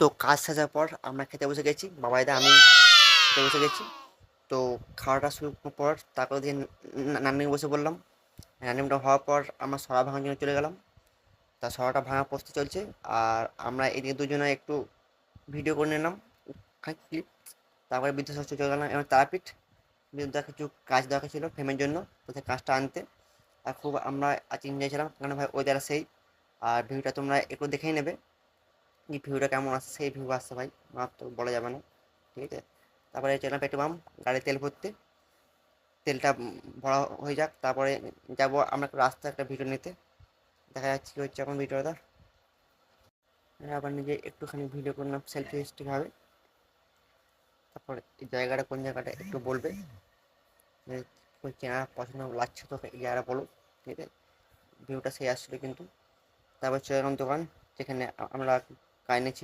তো কাজ সাজার পর আমরা খেতে বসে গেছি, বাবাইদা আমি খেতে বসে গেছি। তো খাওয়াটা শুরু পর তারপর দিয়ে নানি বসে বললাম। নানিটা হওয়ার পর আমরা সরা ভাঙার জন্য চলে গেলাম। তা সরাটা ভাঙা প্রস্তুত চলছে। আর আমরা এদিকে দুজনে একটু ভিডিও করে নিলাম ক্লিপ। তারপরে বৃদ্ধাশ্রম চলে গেলাম এবং তারাপীঠ বৃদ্ধা কিছু কাজ দরকার ছিল ফ্রেমের জন্য, তো সেই কাজটা আনতে। আর খুব আমরা আজ এনজয় ছিলাম, কারণ ভাই ওয়েদার সেই। আর ভিউটা তোমরা একটু দেখেই নেবে যে ভিউটা কেমন আসছে, সেই ভিউ আসছে ভাই, মাপ তো বলা যাবে না, ঠিক আছে। তারপরে চললাম পেট্রোল পাম্প গাড়ি তেল ভরতে। তেলটা ভরা হয়ে যাক, তারপরে যাবো আমরা একটু রাস্তা একটা ভিডিও নিতে। দেখা যাচ্ছে কি হচ্ছে এখন ভিডিওটা। আবার নিজে একটুখানি ভিডিও করলাম সেলফি স্টিক হবে। তারপর এই জায়গাটা কোন জায়গাটা একটু বলবে, যে কোন চেনা পছন্দ লাগছে তো এই জায়গাটা বলো, ঠিক আছে। ভিউটা সেই আসছিলো কিন্তু। তারপর চলে গেলাম দোকান, যেখানে আমরা কাজ নিয়েছি।